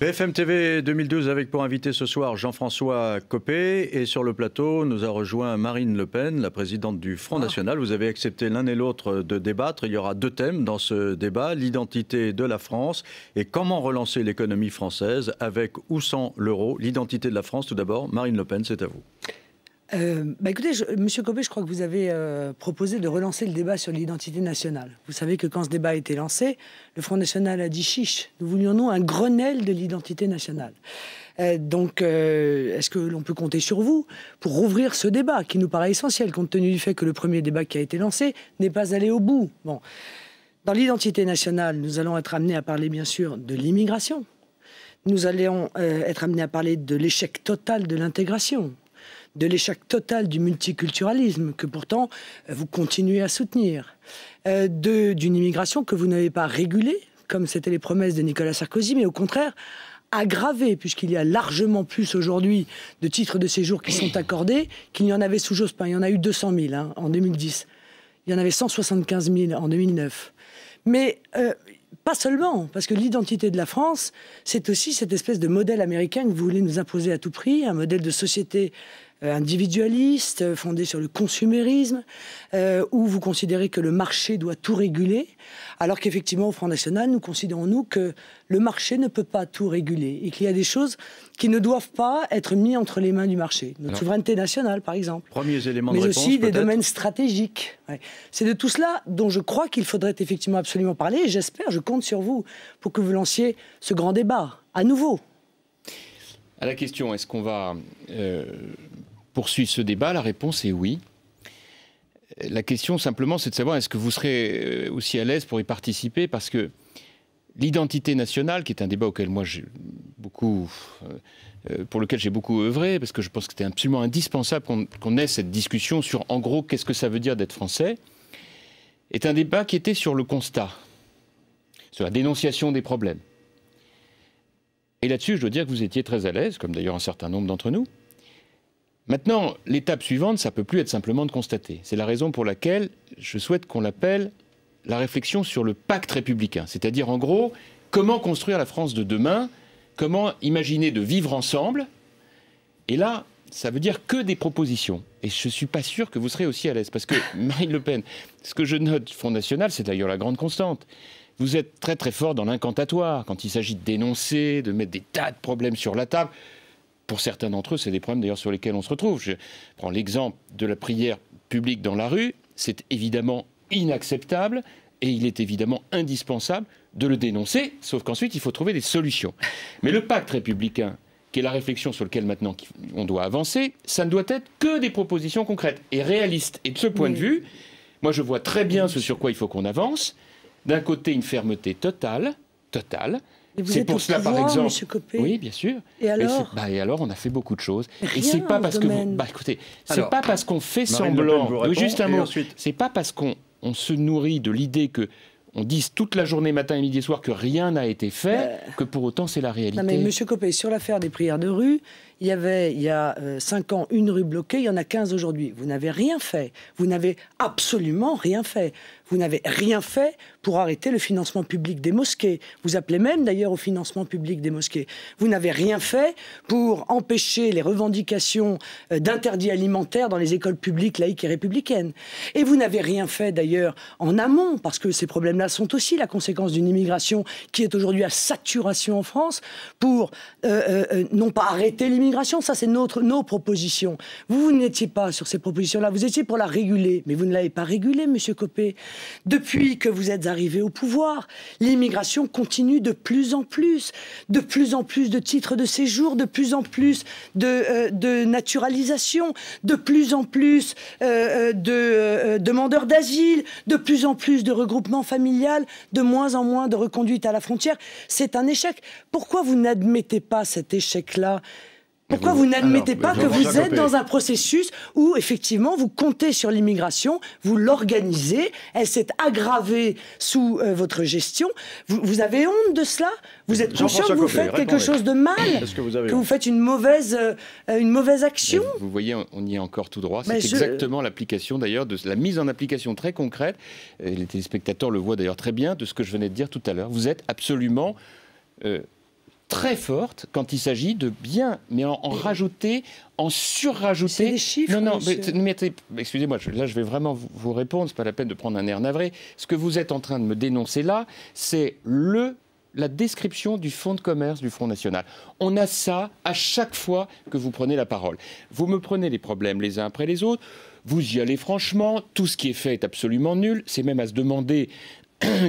BFM TV 2012 avec pour invité ce soir Jean-François Copé. Et sur le plateau, nous a rejoint Marine Le Pen, la présidente du Front National. Vous avez accepté l'un et l'autre de débattre. Il y aura deux thèmes dans ce débat, l'identité de la France et comment relancer l'économie française avec ou sans l'euro. L'identité de la France, tout d'abord. Marine Le Pen, c'est à vous. Écoutez, Monsieur Copé, je crois que vous avez proposé de relancer le débat sur l'identité nationale. Vous savez que quand ce débat a été lancé, le Front National a dit chiche, nous voulions nous un Grenelle de l'identité nationale. Est-ce que l'on peut compter sur vous pour rouvrir ce débat qui nous paraît essentiel, compte tenu du fait que le premier débat qui a été lancé n'est pas allé au bout. Bon. Dans l'identité nationale, nous allons être amenés à parler, bien sûr, de l'immigration. Nous allons être amenés à parler de l'échec total de l'intégration, de l'échec total du multiculturalisme, que pourtant vous continuez à soutenir, d'une immigration que vous n'avez pas régulée, comme c'était les promesses de Nicolas Sarkozy, mais au contraire aggravée, puisqu'il y a largement plus aujourd'hui de titres de séjour qui sont accordés qu'il n'y en avait sous Jospin. Il y en a eu 200 000 en 2010. Il y en avait 175 000 en 2009. Mais pas seulement, parce que l'identité de la France, c'est aussi cette espèce de modèle américain que vous voulez nous imposer à tout prix, un modèle de société individualiste, fondé sur le consumérisme, où vous considérez que le marché doit tout réguler, alors qu'effectivement, au Front National, nous considérons, nous, que le marché ne peut pas tout réguler et qu'il y a des choses qui ne doivent pas être mises entre les mains du marché. Notre souveraineté nationale, par exemple. Premiers éléments de mais réponse, aussi des domaines stratégiques. Ouais. C'est de tout cela dont je crois qu'il faudrait effectivement absolument parler, et j'espère, je compte sur vous, pour que vous lanciez ce grand débat, à nouveau. À la question, est-ce qu'on va poursuivre ce débat? La réponse est oui. La question, simplement, c'est de savoir est-ce que vous serez aussi à l'aise pour y participer, parce que l'identité nationale, qui est un débat auquel moi j'ai beaucoup, pour lequel j'ai beaucoup œuvré, parce que je pense que c'était absolument indispensable qu'on ait cette discussion sur, en gros, qu'est-ce que ça veut dire d'être français, est un débat qui était sur le constat, sur la dénonciation des problèmes. Et là-dessus, je dois dire que vous étiez très à l'aise, comme d'ailleurs un certain nombre d'entre nous. Maintenant, l'étape suivante, ça ne peut plus être simplement de constater. C'est la raison pour laquelle je souhaite qu'on l'appelle la réflexion sur le pacte républicain. C'est-à-dire, en gros, comment construire la France de demain, comment imaginer de vivre ensemble. Et là, ça veut dire que des propositions. Et je ne suis pas sûr que vous serez aussi à l'aise. Parce que, Marine Le Pen, ce que je note du Front National, c'est d'ailleurs la grande constante. Vous êtes très très fort dans l'incantatoire, quand il s'agit de dénoncer, de mettre des tas de problèmes sur la table. Pour certains d'entre eux, c'est des problèmes d'ailleurs sur lesquels on se retrouve. Je prends l'exemple de la prière publique dans la rue. C'est évidemment inacceptable et il est évidemment indispensable de le dénoncer, sauf qu'ensuite il faut trouver des solutions. Mais le pacte républicain, qui est la réflexion sur laquelle maintenant on doit avancer, ça ne doit être que des propositions concrètes et réalistes. Et de ce point de vue, moi je vois très bien ce sur quoi il faut qu'on avance. D'un côté, une fermeté totale. C'est pour cela, par exemple. Monsieur Copé. Oui, bien sûr. Et alors et alors, on a fait beaucoup de choses. Rien et c'est pas parce que écoutez, c'est pas parce qu'on fait semblant. Juste un mot. C'est pas parce qu'on se nourrit de l'idée que on dise toute la journée, matin et midi et soir, que rien n'a été fait, que pour autant c'est la réalité. Non mais Monsieur Copé, sur l'affaire des prières de rue, il y avait, il y a 5 ans, une rue bloquée, il y en a 15 aujourd'hui. Vous n'avez rien fait. Vous n'avez absolument rien fait. Vous n'avez rien fait pour arrêter le financement public des mosquées. Vous appelez même d'ailleurs au financement public des mosquées. Vous n'avez rien fait pour empêcher les revendications d'interdits alimentaires dans les écoles publiques laïques et républicaines. Et vous n'avez rien fait d'ailleurs en amont, parce que ces problèmes-là sont aussi la conséquence d'une immigration qui est aujourd'hui à saturation en France, pour non pas arrêter l'immigration, ça c'est nos propositions. Vous n'étiez pas sur ces propositions-là, vous étiez pour la réguler, mais vous ne l'avez pas régulée, Monsieur Copé. Depuis que vous êtes arrivé au pouvoir, l'immigration continue de plus en plus de titres de séjour, de plus en plus de naturalisation, de plus en plus de demandeurs d'asile, de plus en plus de regroupement familial, de moins en moins de reconduite à la frontière. C'est un échec. Pourquoi vous n'admettez pas cet échec-là ? Pourquoi vous n'admettez pas que vous êtes dans un processus où, effectivement, vous comptez sur l'immigration, vous l'organisez, elle s'est aggravée sous votre gestion. Vous avez honte de cela? Vous êtes conscient que vous faites quelque chose de mal? Que vous faites une mauvaise action? Vous voyez, on y est encore tout droit. C'est exactement l'application, d'ailleurs, de la mise en application très concrète. Et les téléspectateurs le voient d'ailleurs très bien de ce que je venais de dire tout à l'heure. Vous êtes absolument... très forte quand il s'agit de bien, mais en rajouter, en surrajouter. C'est des chiffres. Non, mais excusez-moi, là je vais vraiment vous répondre, c'est pas la peine de prendre un air navré. Ce que vous êtes en train de me dénoncer là, c'est la description du fonds de commerce du Front National. On a ça à chaque fois que vous prenez la parole. Vous me prenez les problèmes les uns après les autres, vous y allez franchement, tout ce qui est fait est absolument nul, c'est même à se demander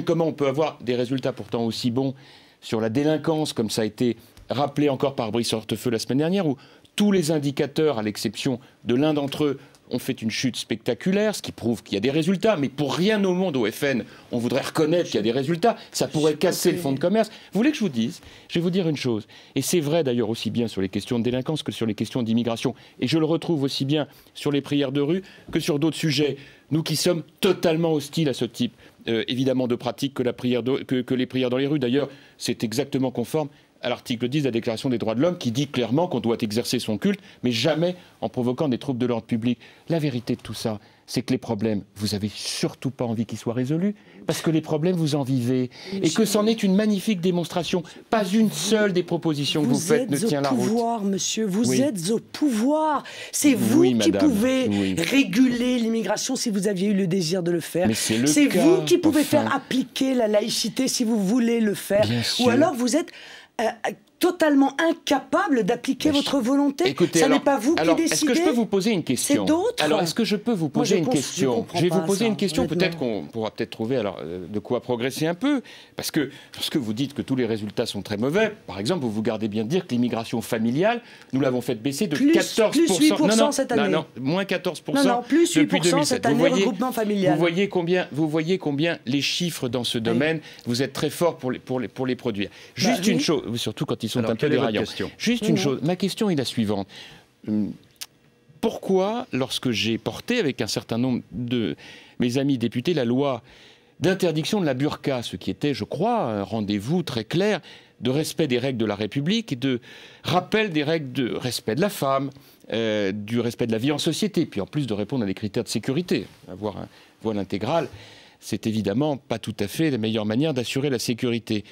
comment on peut avoir des résultats pourtant aussi bons sur la délinquance, comme ça a été rappelé encore par Brice Hortefeux la semaine dernière, où tous les indicateurs, à l'exception de l'un d'entre eux, ont fait une chute spectaculaire, ce qui prouve qu'il y a des résultats. Mais pour rien au monde, au FN, on voudrait reconnaître qu'il y a des résultats. Ça pourrait casser le fonds de commerce. Vous voulez que je vous dise? Je vais vous dire une chose. Et c'est vrai d'ailleurs aussi bien sur les questions de délinquance que sur les questions d'immigration. Et je le retrouve aussi bien sur les prières de rue que sur d'autres sujets. Nous qui sommes totalement hostiles à ce type, évidemment, de pratiques que les prières dans les rues. D'ailleurs, c'est exactement conforme à l'article 10 de la Déclaration des droits de l'homme qui dit clairement qu'on doit exercer son culte, mais jamais en provoquant des troubles de l'ordre public. La vérité de tout ça, c'est que les problèmes, vous n'avez surtout pas envie qu'ils soient résolus, parce que les problèmes, vous en vivez. Et que c'en est une magnifique démonstration. Pas une seule des propositions que vous faites ne tient la route. Vous êtes au pouvoir, monsieur. Vous êtes au pouvoir. C'est vous qui pouvez réguler l'immigration si vous aviez eu le désir de le faire. C'est vous qui pouvez faire appliquer la laïcité si vous voulez le faire. Ou alors vous êtes totalement incapable d'appliquer votre volonté. Écoutez, ça n'est pas vous qui décidez. Est-ce que je peux vous poser une question? C'est d'autres. Alors, est-ce que je peux vous poser une question? Je vais vous poser une question, peut-être qu'on pourra peut-être trouver de quoi progresser un peu. Parce que lorsque vous dites que tous les résultats sont très mauvais, par exemple, vous vous gardez bien de dire que l'immigration familiale, nous l'avons fait baisser de 14%. Plus 8% cette année. Non, moins 14% plus 8% depuis 2007. cette année, regroupement familial. Vous voyez combien les chiffres dans ce domaine, vous êtes très fort pour les produire. Juste une chose, surtout quand ils sont un peu déraillants. Juste une chose, ma question est la suivante. Pourquoi, lorsque j'ai porté avec un certain nombre de mes amis députés la loi d'interdiction de la burqa, ce qui était, je crois, un rendez-vous très clair de respect des règles de la République et de rappel des règles de respect de la femme, du respect de la vie en société, puis en plus de répondre à des critères de sécurité. Avoir un voile intégral, c'est évidemment pas tout à fait la meilleure manière d'assurer la sécurité.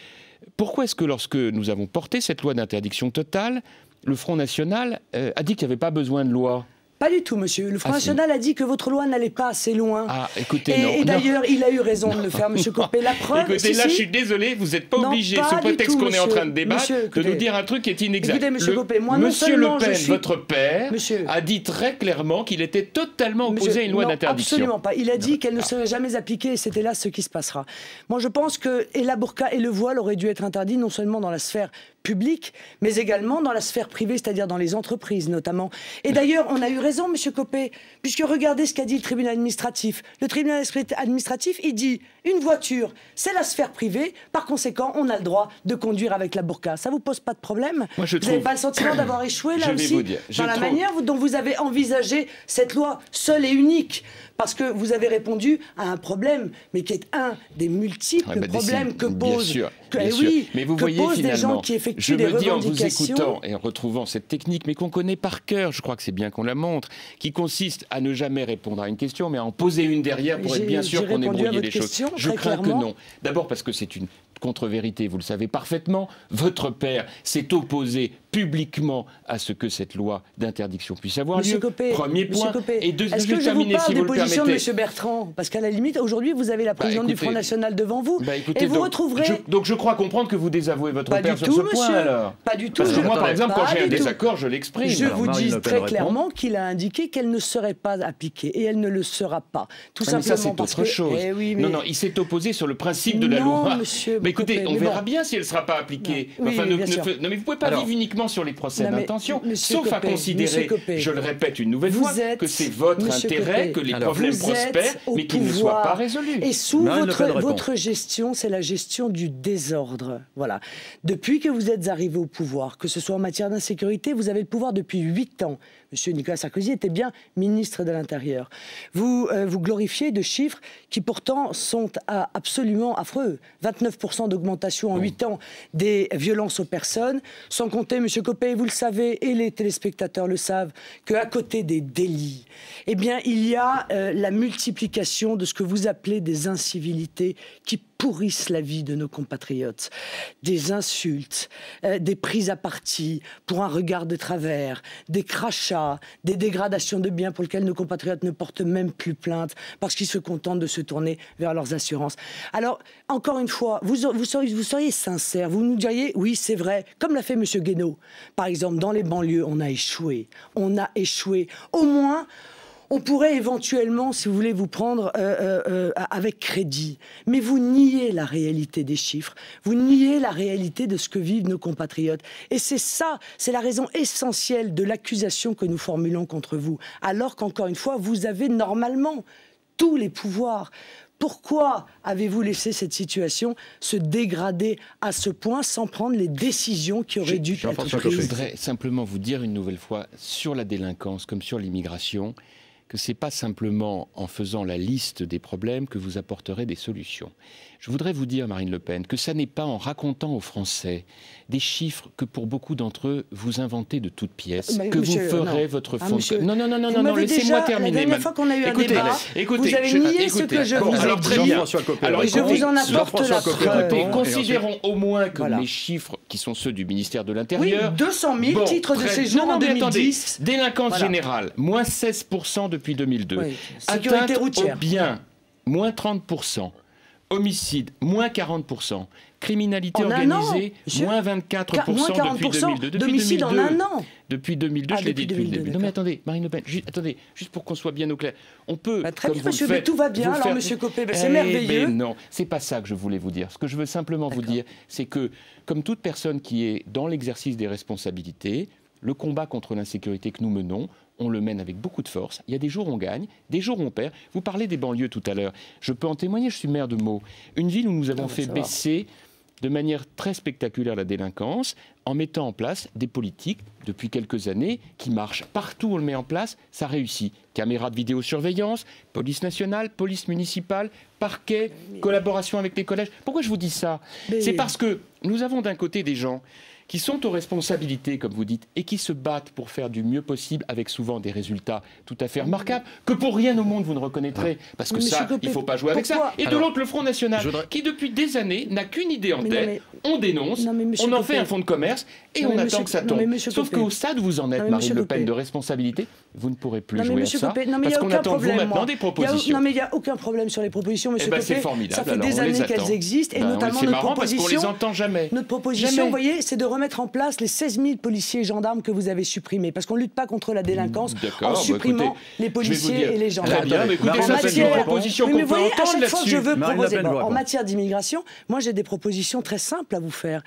Pourquoi est-ce que lorsque nous avons porté cette loi d'interdiction totale, le Front National a dit qu'il n'y avait pas besoin de loi? Pas du tout, monsieur. Le Front National a dit que votre loi n'allait pas assez loin. Ah, écoutez, et d'ailleurs, il a eu raison de le faire, monsieur Copé. La preuve... Écoutez, je suis désolé, vous n'êtes pas obligé, sous prétexte qu'on est en train de débattre, de nous dire un truc qui est inexact. Écoutez, monsieur Copé, moi, Monsieur Le Pen, votre père, a dit très clairement qu'il était totalement opposé à une loi d'interdiction. Absolument pas. Il a dit qu'elle ne serait jamais appliquée et c'était là ce qui se passera. Moi, je pense que la burqa et le voile auraient dû être interdits non seulement dans la sphère publique, mais également dans la sphère privée, c'est-à-dire dans les entreprises notamment. Et d'ailleurs, on a eu raison, monsieur Copé, puisque regardez ce qu'a dit le tribunal administratif. Le tribunal administratif, il dit une voiture, c'est la sphère privée, par conséquent, on a le droit de conduire avec la burqa. Ça vous pose pas de problème? Vous n'avez pas le sentiment d'avoir échoué là aussi dans la manière dont vous avez envisagé cette loi seule et unique? Parce que vous avez répondu à un problème, mais qui est un des multiples problèmes que posent des gens qui effectuent des revendications. Je me dis en vous écoutant et en retrouvant cette technique, mais qu'on connaît par cœur, je crois que c'est bien qu'on la montre, qui consiste à ne jamais répondre à une question, mais à en poser une derrière pour être bien sûr qu'on ait brouillé les choses. Je crains que non. D'abord parce que c'est une contre-vérité, vous le savez parfaitement. Votre père s'est opposé publiquement à ce que cette loi d'interdiction puisse avoir lieu. Premier point. Et deuxième, est-ce que je vous parle des positions de M. Bertrand? Parce qu'à la limite, aujourd'hui, vous avez la présidente du Front National devant vous. Et vous retrouverez... Donc je crois comprendre que vous désavouez votre père sur ce point, alors. Pas du tout. Parce que moi, par exemple, quand j'ai un désaccord, je l'exprime. Je vous dis très clairement qu'il a indiqué qu'elle ne serait pas appliquée. Et elle ne le sera pas. Tout simplement ça, c'est autre chose. Non, il s'est opposé sur le principe de la loi. Mais écoutez, on verra bien si elle ne sera pas appliquée. Non, mais vous ne pouvez pas vivre uniquement sur les procès d'intention, sauf à considérer, je le répète une nouvelle fois, que c'est votre intérêt que les problèmes prospèrent, mais qu'ils ne soient pas résolus. Et sous votre gestion, c'est la gestion du désordre. Voilà. Depuis que vous êtes arrivé au pouvoir, que ce soit en matière d'insécurité, vous avez le pouvoir depuis 8 ans. Monsieur Nicolas Sarkozy était bien ministre de l'Intérieur. Vous glorifiez de chiffres qui pourtant sont absolument affreux. 29% d'augmentation en 8 ans des violences aux personnes, sans compter, monsieur Copé, vous le savez, et les téléspectateurs le savent, qu'à côté des délits, eh bien, il y a la multiplication de ce que vous appelez des incivilités qui pourrissent la vie de nos compatriotes. Des insultes, des prises à partie pour un regard de travers, des crachats, des dégradations de biens pour lesquels nos compatriotes ne portent même plus plainte parce qu'ils se contentent de se tourner vers leurs assurances. Alors, encore une fois, vous seriez sincère, vous nous diriez, oui, c'est vrai, comme l'a fait M. Guénaud. Par exemple, dans les banlieues, on a échoué. On a échoué. Au moins, on pourrait éventuellement, si vous voulez, vous prendre avec crédit. Mais vous niez la réalité des chiffres. Vous niez la réalité de ce que vivent nos compatriotes. Et c'est ça, c'est la raison essentielle de l'accusation que nous formulons contre vous. Alors qu'encore une fois, vous avez normalement tous les pouvoirs. Pourquoi avez-vous laissé cette situation se dégrader à ce point sans prendre les décisions qui auraient dû être prises ? Je voudrais simplement vous dire une nouvelle fois, sur la délinquance comme sur l'immigration, que ce n'est pas simplement en faisant la liste des problèmes que vous apporterez des solutions. Je voudrais vous dire, Marine Le Pen, que ça n'est pas en racontant aux Français des chiffres que pour beaucoup d'entre eux, vous inventez de toutes pièces, que monsieur, vous ferez votre fonds de... Non, laissez-moi terminer. La dernière fois qu'on a eu un débat, vous avez nié ce que je vous ai dit. Jean-François Copé. Alors, je vous en apporte la preuve. Considérons au moins que les chiffres qui sont ceux du ministère de l'Intérieur... Oui, 200 000 titres de séjour en 2010. Délinquance générale, moins 16% depuis 2002. Oui. Atteinte aux biens, moins 30%. Homicide, moins 40%. Criminalité organisée, moins 24% depuis 2002. D'homicide en un an. Depuis 2002, je l'ai dit depuis le début. Non mais attendez, Marine Le Pen, juste pour qu'on soit bien au clair. On peut, très bien, monsieur, mais tout va bien, alors monsieur Copé, c'est merveilleux. Non, c'est pas ça que je voulais vous dire. Ce que je veux simplement vous dire, c'est que, comme toute personne qui est dans l'exercice des responsabilités, le combat contre l'insécurité que nous menons, on le mène avec beaucoup de force. Il y a des jours où on gagne, des jours où on perd. Vous parlez des banlieues tout à l'heure. Je peux en témoigner, je suis maire de Meaux. Une ville où nous avons fait baisser de manière très spectaculaire la délinquance en mettant en place des politiques depuis quelques années qui marchent. Partout où on le met en place, ça réussit. Caméras de vidéosurveillance, police nationale, police municipale, parquet, collaboration avec les collèges. Pourquoi je vous dis ça ? C'est parce que nous avons d'un côté des gens qui sont aux responsabilités, comme vous dites, et qui se battent pour faire du mieux possible, avec souvent des résultats tout à fait remarquables, que pour rien au monde vous ne reconnaîtrez, parce que ça, il ne faut pas jouer avec ça. Et de l'autre, le Front National, qui depuis des années n'a qu'une idée en tête, on dénonce, on en fait un fonds de commerce, et on attend que ça tombe. Sauf qu'au stade où vous en êtes, Marine Le Pen, de responsabilité, vous ne pourrez plus jouer à ça, parce qu'on attend de vous maintenant des propositions. Non mais il n'y a aucun problème sur les propositions, monsieur Copé. C'est formidable. Ça fait des années qu'elles existent, et notamment notre proposition. C'est marrant parce qu'on les entend jamais. Notre proposition, vous voyez, c'est de remettre en place les 16 000 policiers et gendarmes que vous avez supprimés, parce qu'on ne lutte pas contre la délinquance en supprimant les policiers et les gendarmes. Très bien, mais écoutez, ça c'est une proposition qu'on peut entendre là-dessus. Je veux proposer. En matière d'immigration, moi j'ai des propositions très simples à vous faire.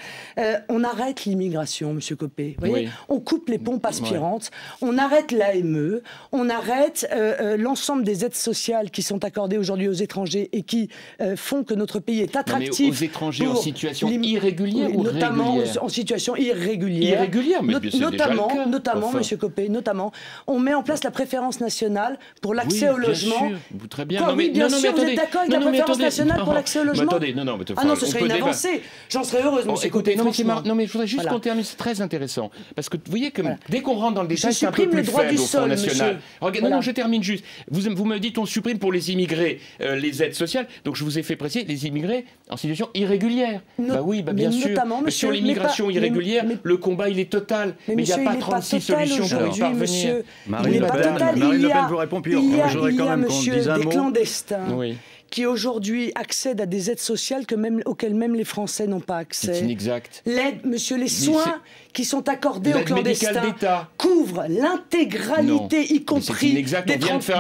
On arrête l'immigration, monsieur Copé. Vous voyez, on coupe les pompes aspirantes, on arrête l'AME, on arrête l'ensemble des aides sociales qui sont accordées aujourd'hui aux étrangers et qui font que notre pays est attractif. Aux étrangers en situation irrégulière ou régulière ? Notamment en situation irrégulière. Mais notamment, monsieur Copé, on met en place la préférence nationale pour l'accès au logement. Très bien. Oui, bien sûr, vous êtes d'accord avec la préférence nationale pour l'accès au logement ? Ah non, ce serait une avancée. J'en serais heureuse, monsieur Copé. Non, mais je voudrais juste qu'on termine, c'est très intéressant. Parce que vous voyez que dès qu'on rentre dans le détail, c'est un peu plus faible au Front National. Non, je termine juste. Vous me dites on supprime pour les immigrés les aides sociales. Donc je vous ai fait préciser les immigrés en situation irrégulière. Bien sûr. Sur l'immigration irrégulière, le combat il est total. Mais il n'y a pas 36 solutions pour y parvenir. Marine Le Pen vous répond, puis je voudrais quand même qu'on dise un mot. Des clandestins qui aujourd'hui accèdent à des aides sociales auxquelles même les Français n'ont pas accès. C'est inexact. Les soins qui sont accordés aux clandestins couvrent l'intégralité, y compris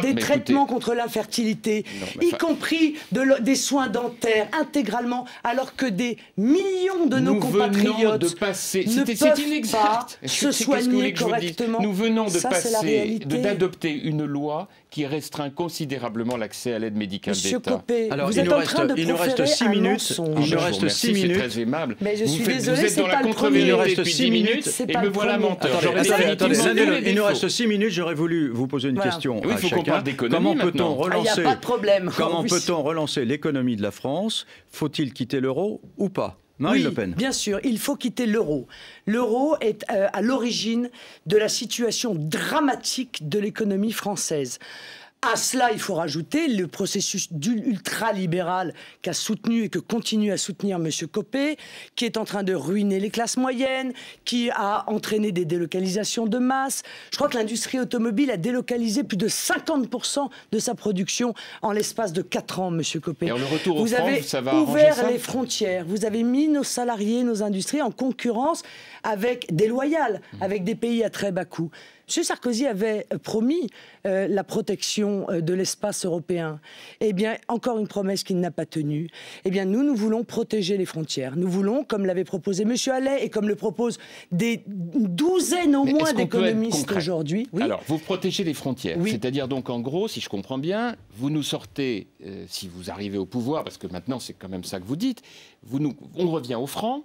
des traitements contre l'infertilité, y compris des soins dentaires intégralement, alors que des millions de nos compatriotes ne peuvent pas se soigner correctement. Nous venons de passer, d'adopter une loi qui restreint considérablement l'accès à l'aide médicale d'État. Alors, il nous reste 6 minutes. Il nous reste 6 minutes. C'est très aimable. Mais je suis désolée, vous êtes dans la contre-vérité depuis 10 minutes et me voilà menteur. Il nous reste 6 minutes. J'aurais voulu vous poser une question à chacun. Comment peut-on relancer l'économie de la France ? Faut-il quitter l'euro ou pas ? Marine Le Pen. Bien sûr, il faut quitter l'euro. L'euro est à l'origine de la situation dramatique de l'économie française. À cela, il faut rajouter le processus ultralibéral qu'a soutenu et que continue à soutenir M. Copé, qui est en train de ruiner les classes moyennes, qui a entraîné des délocalisations de masse. Je crois que l'industrie automobile a délocalisé plus de 50% de sa production en l'espace de 4 ans, M. Copé. Et le retour aux vous avez ça va ouvert ça les frontières, vous avez mis nos salariés, nos industries en concurrence avec déloyale, avec des pays à très bas coût. M. Sarkozy avait promis la protection de l'espace européen. Eh bien, encore une promesse qu'il n'a pas tenue. Eh bien, nous voulons protéger les frontières. Nous voulons, comme l'avait proposé M. Allais et comme le proposent une douzaine au moins d'économistes aujourd'hui. Oui. Alors, vous protégez les frontières. Oui. C'est-à-dire donc, en gros, si je comprends bien, vous nous sortez, si vous arrivez au pouvoir, parce que maintenant c'est quand même ça que vous dites, on revient au franc.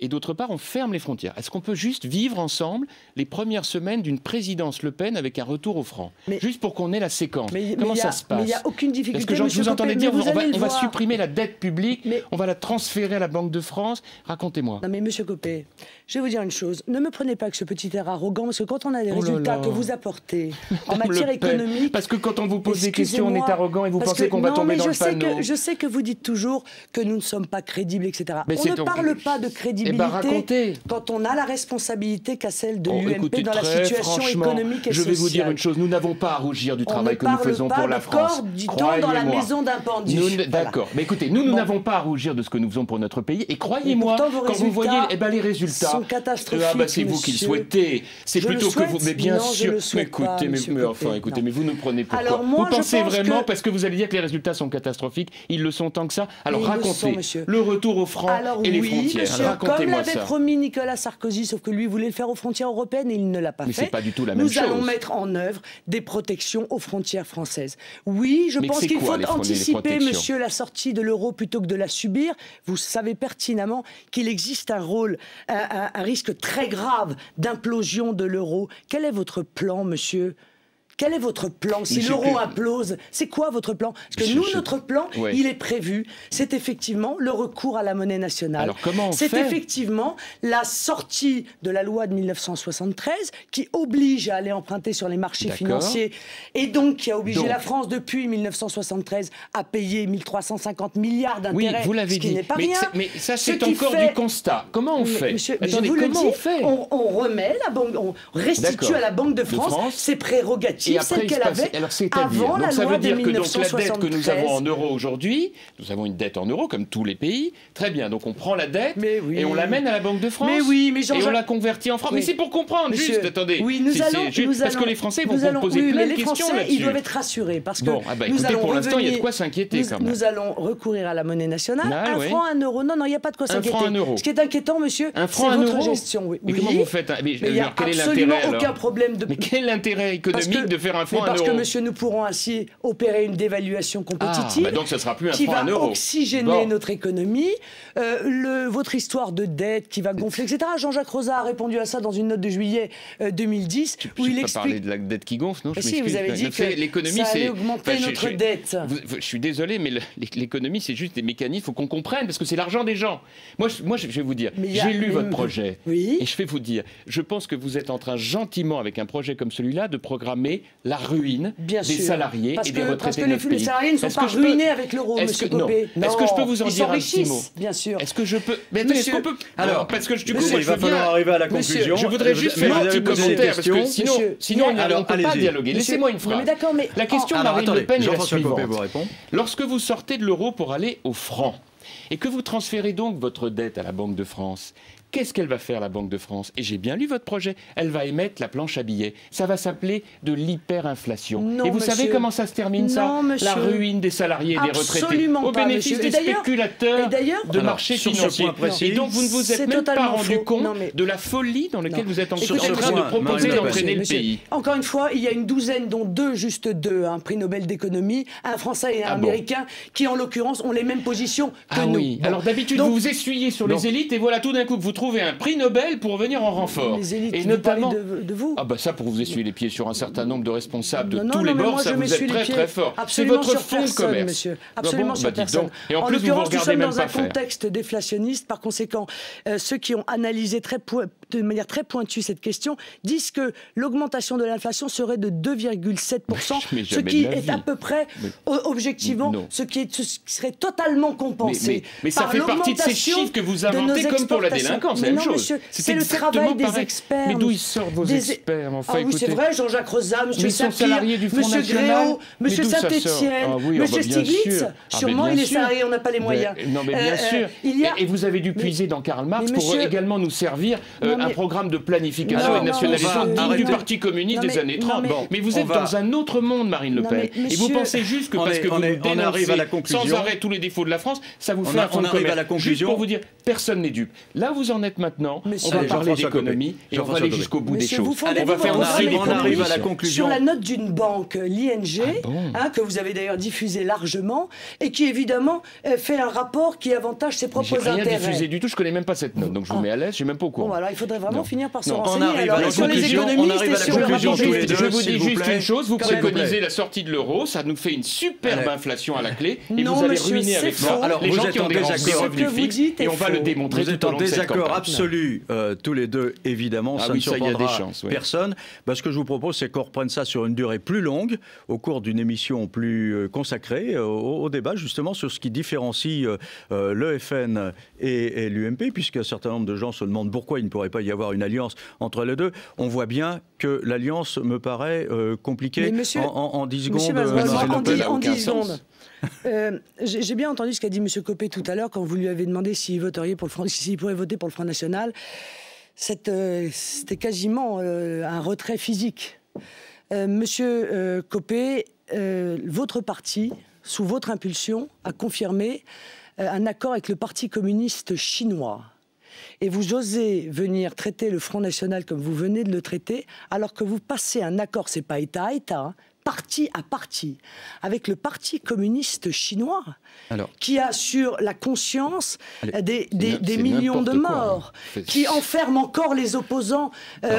Et d'autre part, on ferme les frontières. Est-ce qu'on peut juste vivre ensemble les premières semaines d'une présidence Le Pen avec un retour au franc? Juste pour qu'on ait la séquence. Comment ça se passe? Mais il n'y a aucune difficulté. Parce que je vous entendais dire, on va supprimer la dette publique, on va la transférer à la Banque de France. Racontez-moi. Non mais Monsieur Copé, je vais vous dire une chose. Ne me prenez pas avec ce petit air arrogant, parce que quand on a les résultats que vous apportez en matière économique... Parce que quand on vous pose des questions, on est arrogant et vous pensez qu'on va tomber dans le panneau. Je sais que vous dites toujours que nous ne sommes pas crédibles, etc. On ne parle pas de crédibilité quand on a la responsabilité qu'à celle de l'UMP dans la situation économique et sociale. Je vais vous dire une chose, nous n'avons pas à rougir du travail que nous faisons pour la France. Croyez-moi. Dans la maison d'un pendu. D'accord, mais écoutez, nous n'avons pas à rougir de ce que nous faisons pour notre pays. Et croyez-moi, quand vous voyez les résultats sont catastrophiques, c'est vous qui le souhaitez. C'est plutôt que vous. Mais bien sûr. Écoutez, mais vous nous prenez pour quoi? Vous pensez vraiment, parce que vous allez dire que les résultats sont catastrophiques, ils le sont tant que ça? Alors racontez le retour au franc et les frontières. Racontez-moi ça. Promis Nicolas Sarkozy, sauf que lui voulait le faire aux frontières européennes et il ne l'a pas fait. Mais c'est pas du tout la même chose. Nous allons mettre en œuvre des protections aux frontières françaises. Oui, je pense qu'il faut anticiper, monsieur, la sortie de l'euro plutôt que de la subir. Vous savez pertinemment qu'il existe un risque très grave d'implosion de l'euro. Quel est votre plan, monsieur ? Quel est votre plan? Si l'euro implose, c'est quoi votre plan? Parce que notre plan, il est prévu. C'est effectivement le recours à la monnaie nationale. Alors comment on fait? C'est effectivement la sortie de la loi de 1973 qui oblige à aller emprunter sur les marchés financiers et donc qui a obligé la France depuis 1973 à payer 1350 milliards d'intérêts. Oui, vous l'avez dit. N'est pas rien. Mais ça, c'est encore du constat. Comment on fait? Monsieur, attendez, comment on fait? On remet la banque, on restitue à la Banque de France ses prérogatives. Et après, avant la loi de 1973. Donc ça veut dire que la dette que nous avons en euros aujourd'hui, nous avons une dette en euros comme tous les pays. Très bien, donc on prend la dette et on l'amène à la Banque de France. Et on la convertit en francs. Mais c'est pour comprendre, juste, attendez. Oui, parce que les Français vont vous poser plein de questions là-dessus. Ils doivent être rassurés parce que écoutez, pour l'instant, il y a de quoi s'inquiéter quand même. Nous allons recourir à la monnaie nationale. Un franc, un euro. Non, il n'y a pas de quoi s'inquiéter. Ce qui est inquiétant, monsieur, c'est votre gestion. Mais comment vous faites? Il n'y a absolument aucun problème de... Mais quel est l'intérêt économique de faire un franc, un euro? Parce que, monsieur, nous pourrons ainsi opérer une dévaluation compétitive donc ça sera plus un qui franc, va un euro. Oxygéner notre économie. Votre histoire de dette qui va gonfler, etc. Jean-Jacques Rosat a répondu à ça dans une note de juillet 2010 où il explique... parler de la dette qui gonfle, non? Si, vous avez dit que l'économie, ça allait augmenter notre dette. Je suis désolé, mais l'économie, c'est juste des mécanismes. Il faut qu'on comprenne, parce que c'est l'argent des gens. Moi, je vais vous dire, j'ai lu votre projet, et je vais vous dire, je pense que vous êtes en train, gentiment, avec un projet comme celui-là, de programmer la ruine des salariés et des retraités de notre pays. Les salariés ne sont pas ruinés avec l'euro, monsieur Copé. Est-ce que je peux vous en dire un petit mot? Bien sûr. Est-ce que je peux... Mais attendez, est-ce qu'on peut... Alors, parce que du coup, il va falloir arriver à la conclusion. Je voudrais juste faire un petit commentaire, parce que sinon on ne peut pas dialoguer. Laissez-moi une phrase. La question de Marine Le Pen est la suivante. Lorsque vous sortez de l'euro pour aller au franc, et que vous transférez donc votre dette à la Banque de France, qu'est-ce qu'elle va faire, la Banque de France? Et j'ai bien lu votre projet. Elle va émettre la planche à billets. Ça va s'appeler de l'hyperinflation. Et vous savez comment ça se termine, ça? La ruine des salariés et des retraités. Au bénéfice des spéculateurs de marchés financiers. Et donc, vous ne vous êtes même pas rendu compte de la folie dans laquelle vous êtes en train de proposer d'entraîner le pays. Encore une fois, il y a une douzaine, dont juste deux, un prix Nobel d'économie, un Français et un Américain, qui, en l'occurrence, ont les mêmes positions que nous. Alors, d'habitude, vous vous essuyez sur les élites et voilà, tout d'un coup, vous trouvez trouver un prix Nobel pour venir en renfort. Les élites, et vous notamment de vous. Ah bah ça, pour vous essuyer les pieds sur un certain nombre de responsables de Non, tous non, les mais bords, moi, ça je vous m'essuie êtes les très pieds très fort. C'est absolument votre sur fonds de personne, commerce. monsieur. Ah bon, Absolument bah sur dites personne. donc. Et en plus, vous l'occurrence, nous regardez sommes même dans pas un faire. contexte déflationniste. Par conséquent, ceux qui ont analysé de manière très pointue cette question disent que l'augmentation de l'inflation serait de 2,7%, ce qui est à peu près, objectivement, ce qui serait totalement compensé. Mais ça fait partie de ces chiffres que vous inventez comme pour la délinquance, c'est la même chose. C'est le travail des experts. Mais d'où ils sortent vos experts? Ah oui, c'est vrai, Jean-Jacques Rosat, M. Sapir, salariés du Front M. National. Gréau, M. Saint-Étienne, M. Stiglitz. Sûrement, il est salarié, on n'a pas les moyens. Non, mais bien sûr. Et vous avez dû puiser dans Karl Marx pour également nous servir un programme de planification et de nationalisation digne du Parti communiste des années 30. Mais vous êtes dans un autre monde, Marine Le Pen. Et vous pensez juste que parce que vous dénoncez sans arrêt tous les défauts de la France, ça vous fait un fonds de commerce. Juste pour vous dire, personne n'est dupe. Là où vous en êtes maintenant, on va parler d'économie et on va aller jusqu'au bout des choses. On arrive à la conclusion. Sur la note d'une banque, l'ING, que vous avez d'ailleurs diffusé largement, et qui évidemment fait un rapport qui avantage ses propres intérêts. J'ai rien diffusé du tout, je connais même pas cette note, donc je vous mets à l'aise, je suis même pas au courant. Bon, alors il faudrait vraiment finir par se renseigner. On arrive à la conclusion. Je vous dis juste une chose, vous préconisez la sortie de l'euro, ça nous fait une superbe inflation à la clé, et vous allez ruiner avec moi les gens qui ont des revenus fixes, et on va le démontrer tout au long de cette campagne. Vous êtes en désaccord absolu, tous les deux, évidemment, ça ne surprendra personne. Ce que je vous propose, c'est qu'on reprenne ça sur une durée plus longue, au cours d'une émission plus consacrée au débat, justement, sur ce qui différencie le FN et l'UMP, puisqu'un certain nombre de gens se demandent pourquoi il ne pourrait pas y avoir une alliance entre les deux. On voit bien que l'alliance me paraît compliquée. En 10 secondes. En 10 secondes. J'ai bien entendu ce qu'a dit M. Copé tout à l'heure quand vous lui avez demandé s'il pourrait voter pour le Front National. C'était quasiment un retrait physique. Monsieur Copé, votre parti, sous votre impulsion, a confirmé un accord avec le Parti communiste chinois. Et vous osez venir traiter le Front National comme vous venez de le traiter, alors que vous passez un accord, c'est pas État à État, parti à parti, avec le Parti communiste chinois, qui a sur la conscience des millions de morts, qui enferme encore les opposants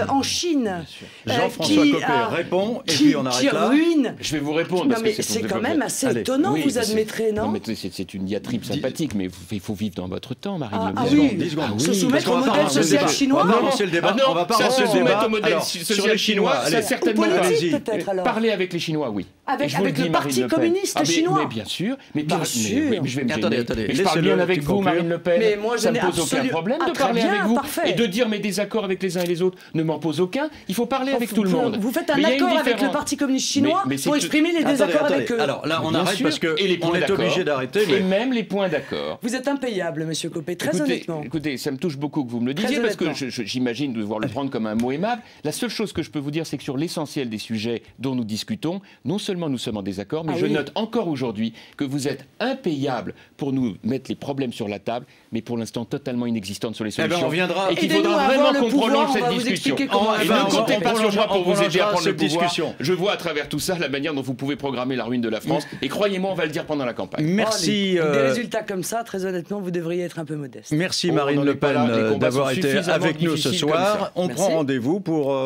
en Chine. Jean-François Copé répond, et puis on arrête là. Ruine. Je vais vous répondre. Non, mais c'est quand même assez étonnant, vous admettrez, non? Non, mais c'est une diatribe sympathique, mais il faut vivre dans votre temps, Marine Le Pen. Se soumettre au modèle social chinois. On va avancer le débat. On va pas se soumettre au modèle social chinois, ça certainement pas. Peut-être alors. Parler avec les Chinois, oui. Avec le Parti communiste chinois. Mais bien sûr. Mais bien sûr. Mais je vais me attendez. je parle bien avec vous, Marine Le Pen. Mais moi, ça ne me pose aucun problème de parler avec vous. Et de dire mes désaccords avec les uns et les autres ne m'en pose aucun. Il faut parler avec tout le monde. Vous faites un accord avec le Parti communiste chinois pour exprimer les désaccords avec eux. Alors là, on arrête parce qu'on est obligé d'arrêter. Et même les points d'accord. Vous êtes impayable, monsieur Copé, très honnêtement. Écoutez, ça me touche beaucoup que vous me le disiez, parce que j'imagine devoir le prendre comme un mot aimable. La seule chose que je peux vous dire, c'est que sur l'essentiel des sujets dont nous discutons, non seulement nous sommes en désaccord, mais je note encore aujourd'hui que vous êtes impayable pour nous mettre les problèmes sur la table, mais pour l'instant totalement inexistante sur les solutions. On viendra. Et qu'il faudra vraiment qu'on prolonge cette discussion. Et ne comptez pas sur moi pour vous aider à prendre le pouvoir. Je vois à travers tout ça la manière dont vous pouvez programmer la ruine de la France. Et croyez-moi, on va le dire pendant la campagne. Merci. Des résultats comme ça, très honnêtement, vous devriez être un peu modeste. Merci Marine Le Pen d'avoir été avec nous ce soir. On prend rendez-vous pour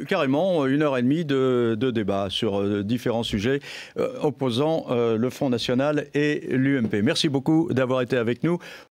carrément 1h30 de débat sur différents sujets opposant le Front National et l'UMP. Merci beaucoup d'avoir été avec nous.